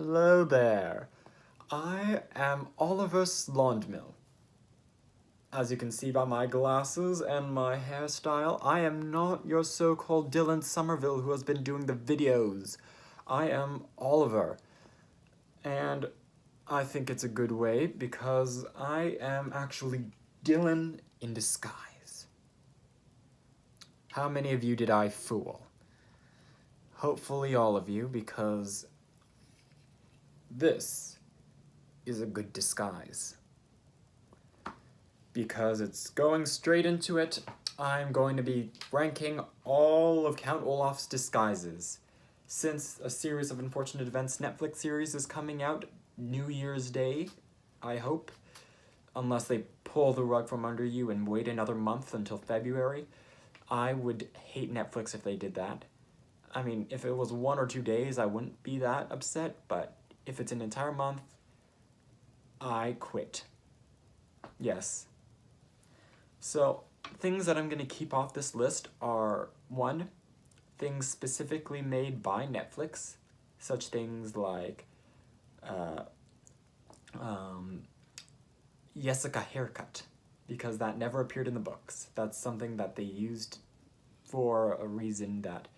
Hello there. I am Oliver Slondmill. As you can see by my glasses and my hairstyle, I am not your so-called Dylan Somerville who has been doing the videos. I am Oliver. And I think it's a good way because I am actually Dylan in disguise. How many of you did I fool? Hopefully all of you, because this is a good disguise. Because it's going straight into it, I'm going to be ranking all of Count Olaf's disguises. Since a series of unfortunate events Netflix series is coming out New Year's Day, I hope, unless they pull the rug from under you and wait another month until February. I would hate Netflix if they did that. I mean, if it was 1 or 2 days, I wouldn't be that upset, but if it's an entire month, I quit. Yes. So, things that I'm going to keep off this list are, 1, things specifically made by Netflix, such things like Jessica haircut, because that never appeared in the books. That's something that they used for a reason that,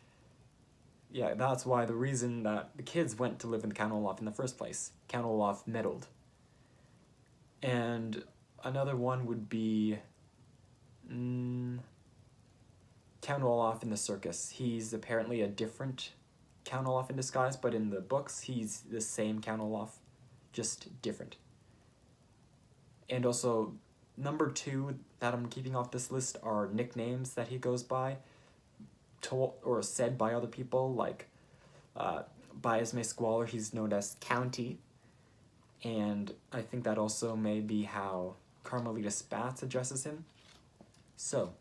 yeah, that's why the reason that the kids went to live in Count Olaf in the first place. Count Olaf meddled. And another one would be Count Olaf in the circus. He's apparently a different Count Olaf in disguise, but in the books, he's the same Count Olaf, just different. And also, number 2 that I'm keeping off this list are nicknames that he goes by, told or said by other people, like by Esme Squalor, he's known as County. And I think that also may be how Carmelita Spatz addresses him. So,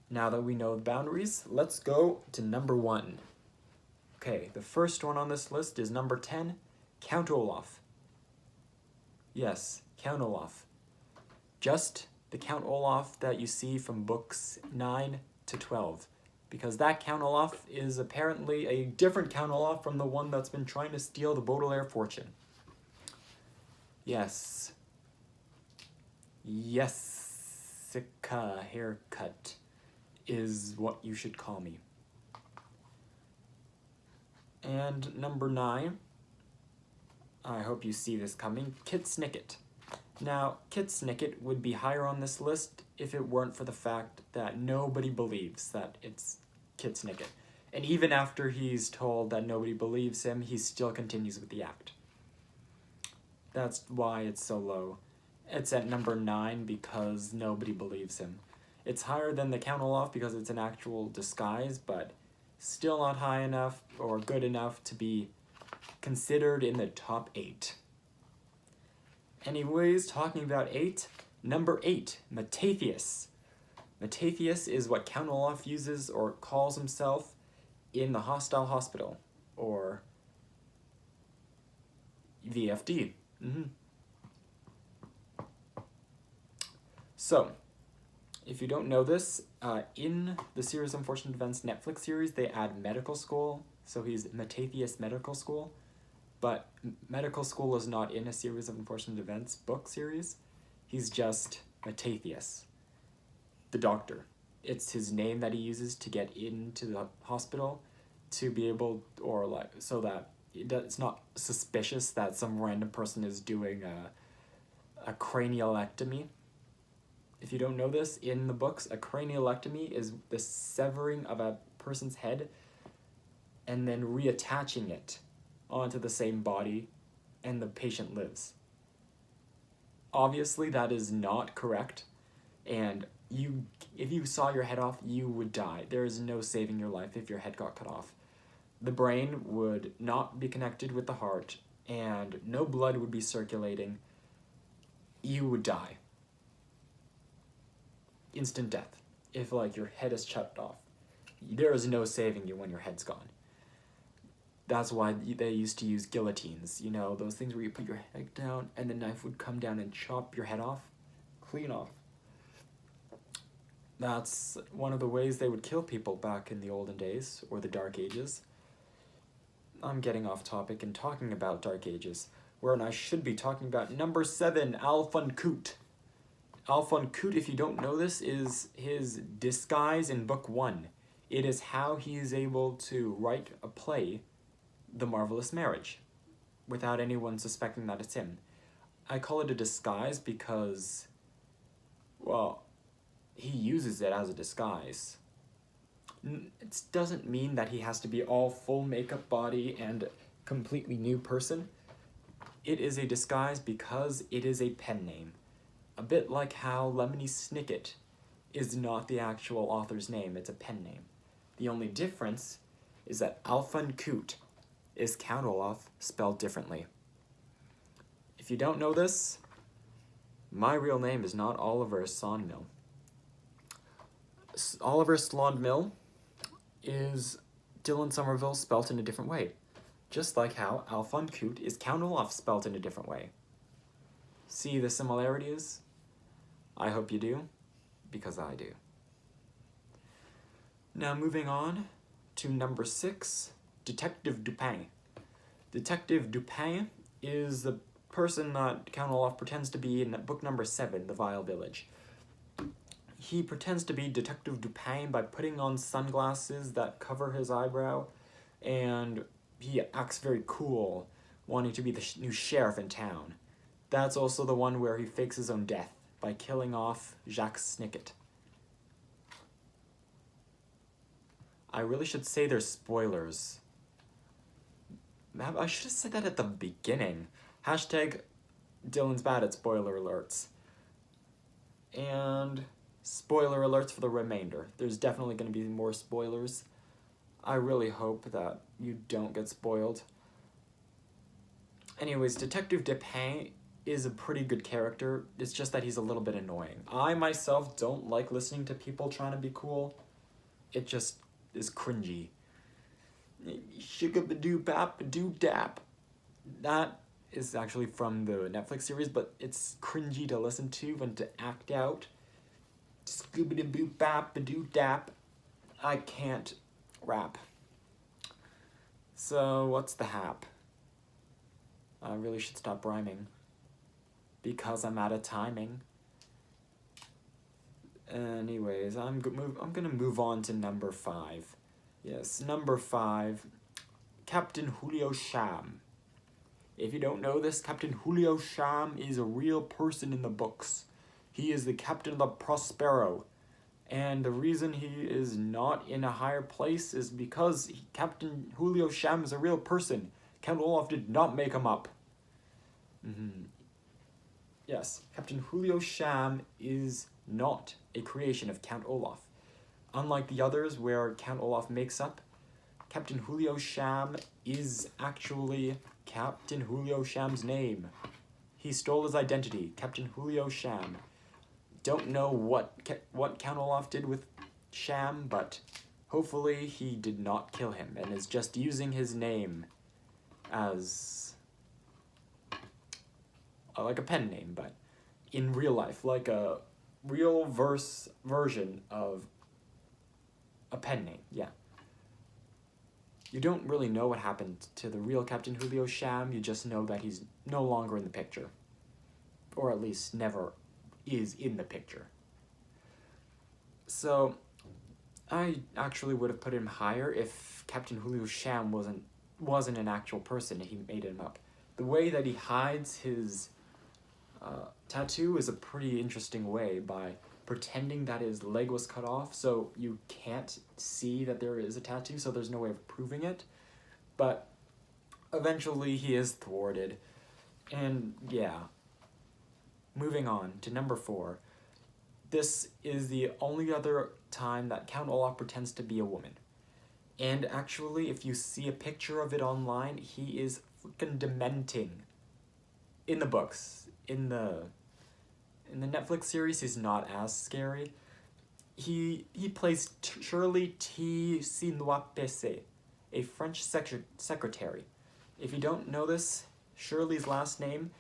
now that we know the boundaries, let's go to number 1. Okay, the first one on this list is number 10, Count Olaf. Yes, Count Olaf. Just the Count Olaf that you see from books 9 to 12. Because that Count Olaf is apparently a different Count Olaf from the one that's been trying to steal the Baudelaire fortune. Yes. Jessica haircut is what you should call me. And number 9, I hope you see this coming, Kit Snicket. Now, Kit Snicket would be higher on this list if it weren't for the fact that nobody believes that it's Kit Snicket. And even after he's told that nobody believes him, he still continues with the act. That's why it's so low. It's at number 9 because nobody believes him. It's higher than the Count Olaf because it's an actual disguise, but still not high enough or good enough to be considered in the top 8. Anyways, talking about 8, number 8, Metatheus. Metatheus is what Count Olaf uses or calls himself in the Hostile Hospital, or VFD. So, if you don't know this, in the series Unfortunate Events Netflix series, they add medical school, so he's Metatheus Medical School. But medical school is not in a series of Unfortunate Events book series. He's just Metatheus, the doctor. It's his name that he uses to get into the hospital to be able, or like, so that it's not suspicious that some random person is doing a craniolectomy. If you don't know this, in the books, a craniolectomy is the severing of a person's head and then reattaching it onto the same body, and the patient lives. Obviously, that is not correct, and if you saw your head off, you would die. There is no saving your life if your head got cut off. The brain would not be connected with the heart, and no blood would be circulating. You would die. Instant death. If, like, your head is chopped off. There is no saving you when your head's gone. That's why they used to use guillotines, you know, those things where you put your head down and the knife would come down and chop your head off, clean off. That's one of the ways they would kill people back in the olden days, or the Dark Ages. I'm getting off topic and talking about Dark Ages, wherein I should be talking about number 7, Alfon Kut. Alfon Kut, if you don't know this, is his disguise in book 1. It is how he is able to write a play, The Marvelous Marriage, without anyone suspecting that it's him. I call it a disguise because, well, he uses it as a disguise. It doesn't mean that he has to be all full makeup body and completely new person. It is a disguise because it is a pen name. A bit like how Lemony Snicket is not the actual author's name, it's a pen name. The only difference is that Alfon Kut is Count Olaf spelled differently. If you don't know this, my real name is not Oliver Sawnmill. Oliver Slondmill is Dylan Somerville spelt in a different way, just like how Alfon Kut is Count Olaf spelt in a different way. See the similarities? I hope you do, because I do. Now moving on to number 6, Detective Dupin. Detective Dupin is the person that Count Olaf pretends to be in book number 7, The Vile Village. He pretends to be Detective Dupin by putting on sunglasses that cover his eyebrow, and he acts very cool, wanting to be the new sheriff in town. That's also the one where he fakes his own death by killing off Jacques Snicket. I really should say there's spoilers. I should have said that at the beginning. Hashtag Dylan's bad at spoiler alerts. And spoiler alerts for the remainder. There's definitely going to be more spoilers. I really hope that you don't get spoiled. Anyways, Detective Dupin is a pretty good character. It's just that he's a little bit annoying. I myself don't like listening to people trying to be cool. It just is cringy. Shigabadoo-bap-doo-dap. That is actually from the Netflix series, but it's cringy to listen to and to act out. Scooby-doo-bap-a-doo-dap. I can't rap. So, what's the hap? I really should stop rhyming. Because I'm out of timing. Anyways, I'm gonna move on to number 5. Yes, number 5, Captain Julio Sham. If you don't know this, Captain Julio Sham is a real person in the books. He is the captain of the Prospero. And the reason he is not in a higher place is because Captain Julio Sham is a real person. Count Olaf did not make him up. Yes, Captain Julio Sham is not a creation of Count Olaf. Unlike the others where Count Olaf makes up, Captain Julio Sham is actually Captain Julio Sham's name. He stole his identity, Captain Julio Sham. Don't know what Count Olaf did with Sham, but hopefully he did not kill him and is just using his name as like a pen name, but in real life, like a real version of a pen name, yeah. You don't really know what happened to the real Captain Julio Sham, you just know that he's no longer in the picture. Or at least never is in the picture. So, I actually would have put him higher if Captain Julio Sham wasn't an actual person, he made him up. The way that he hides his tattoo is a pretty interesting way by pretending that his leg was cut off, so you can't see that there is a tattoo, so there's no way of proving it. But eventually he is thwarted. And yeah. Moving on to number 4. This is the only other time that Count Olaf pretends to be a woman. And actually, if you see a picture of it online, he is freaking dementing. In the books. In the Netflix series, he's not as scary. He plays Shirley T. Sinois-Pessé, a French secretary. If you don't know this, Shirley's last name,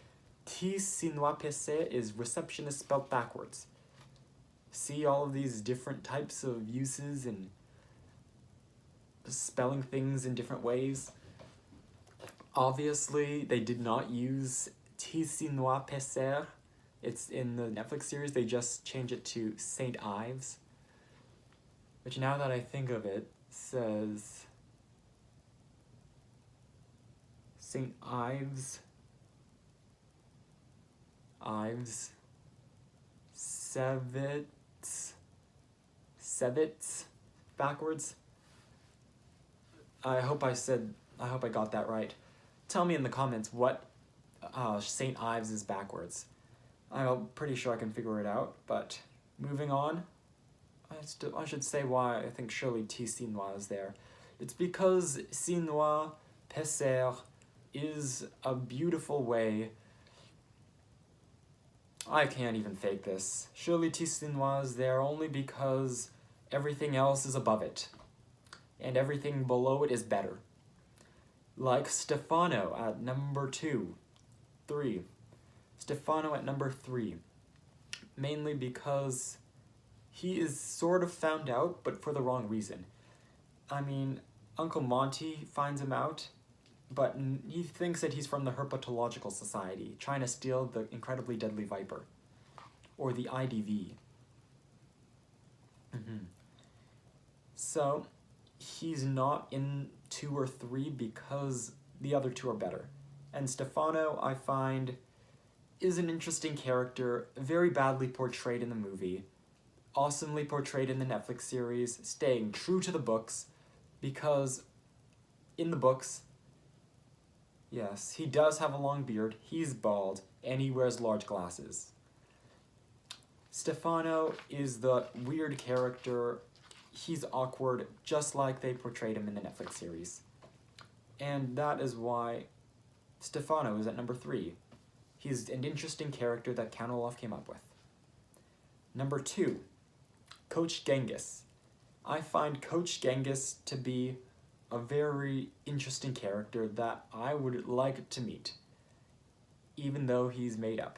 T. Sinois-Pessé, is receptionist spelled backwards. See all of these different types of uses and spelling things in different ways? Obviously, they did not use Ticinois Pesser. It's in the Netflix series. They just changed it to Saint Ives. Which, now that I think of it, says Saint Ives. Ives. Sevitz. Backwards. I hope I got that right. Tell me in the comments what St. Ives is backwards. I'm pretty sure I can figure it out, but moving on, I should say why I think surely Ticinois is there. It's because Cinois Pesser is a beautiful way. I can't even fake this. Surely Ticinois is there only because everything else is above it, and everything below it is better. Like Stefano at number 3. Stefano at number 3. Mainly because he is sort of found out, but for the wrong reason. I mean, Uncle Monty finds him out, but he thinks that he's from the Herpetological Society, trying to steal the incredibly deadly viper. Or the IDV. So, he's not in 2 or 3 because the other 2 are better. And Stefano, I find, is an interesting character, very badly portrayed in the movie, awesomely portrayed in the Netflix series, staying true to the books, because in the books, yes, he does have a long beard, he's bald, and he wears large glasses. Stefano is the weird character. He's awkward, just like they portrayed him in the Netflix series. And that is why Stefano is at number 3. He's an interesting character that Count Olaf came up with. Number 2, Coach Genghis. I find Coach Genghis to be a very interesting character that I would like to meet, even though he's made up.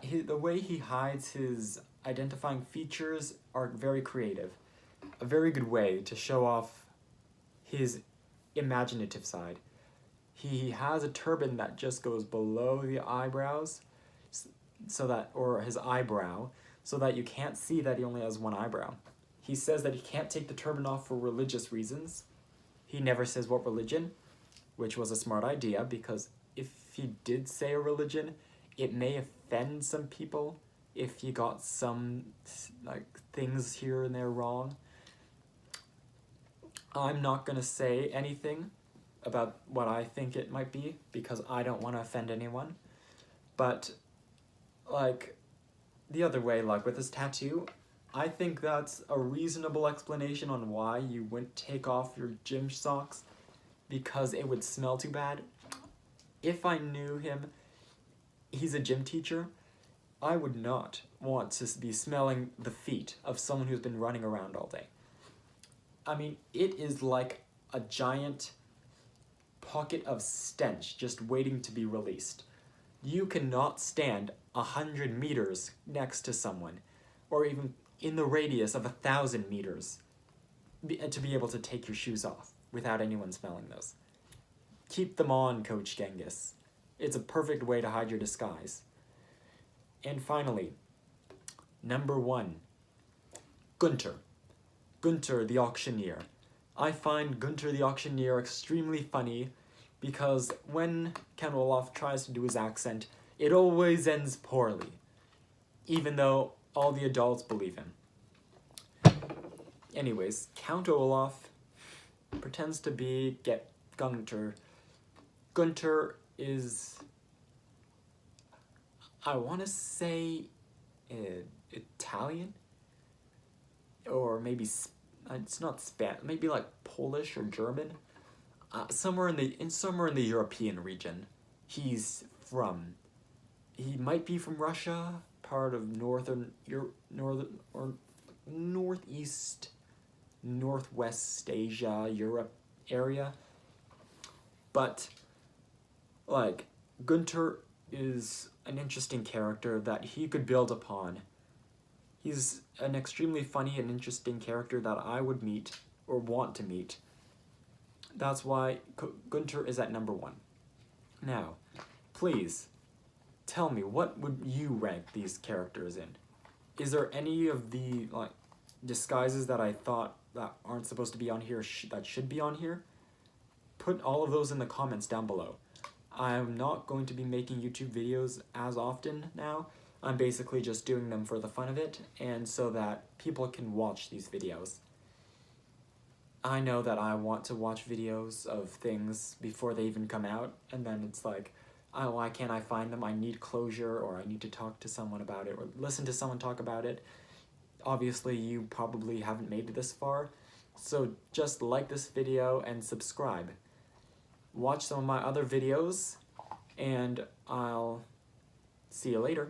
The way he hides his identifying features are very creative. A very good way to show off his imaginative side. He has a turban that just goes below the eyebrows, or his eyebrow, so that you can't see that he only has one eyebrow. He says that he can't take the turban off for religious reasons. He never says what religion, which was a smart idea, because if he did say a religion, it may offend some people if you got some things here and there wrong. I'm not going to say anything about what I think it might be, because I don't want to offend anyone. But, the other way, with his tattoo, I think that's a reasonable explanation on why you wouldn't take off your gym socks, because it would smell too bad. If I knew him, he's a gym teacher, I would not want to be smelling the feet of someone who's been running around all day. I mean, it is like a giant pocket of stench just waiting to be released. You cannot stand 100 meters next to someone, or even in the radius of 1,000 meters, to be able to take your shoes off without anyone smelling those. Keep them on, Coach Genghis. It's a perfect way to hide your disguise. And finally, number 1, Gunther. Gunther the Auctioneer. I find Gunther the Auctioneer extremely funny because when Count Olaf tries to do his accent, it always ends poorly, even though all the adults believe him. Anyways, Count Olaf pretends to get Gunther. Gunther is, I want to say, Italian, or maybe it's not Spanish, maybe Polish or German. Somewhere in the European region. He might be from Russia, part of northeast, northwest Asia, Europe area. But Gunther is an interesting character that he could build upon. He's an extremely funny and interesting character that I would meet, or want to meet. That's why Gunter is at number 1. Now, please, tell me, what would you rank these characters in? Is there any of the disguises that I thought that aren't supposed to be on here that should be on here? Put all of those in the comments down below. I'm not going to be making YouTube videos as often now. I'm basically just doing them for the fun of it, and so that people can watch these videos. I know that I want to watch videos of things before they even come out, and then it's like, oh, why can't I find them? I need closure, or I need to talk to someone about it, or listen to someone talk about it. Obviously, you probably haven't made it this far, so just like this video and subscribe. Watch some of my other videos, and I'll see you later.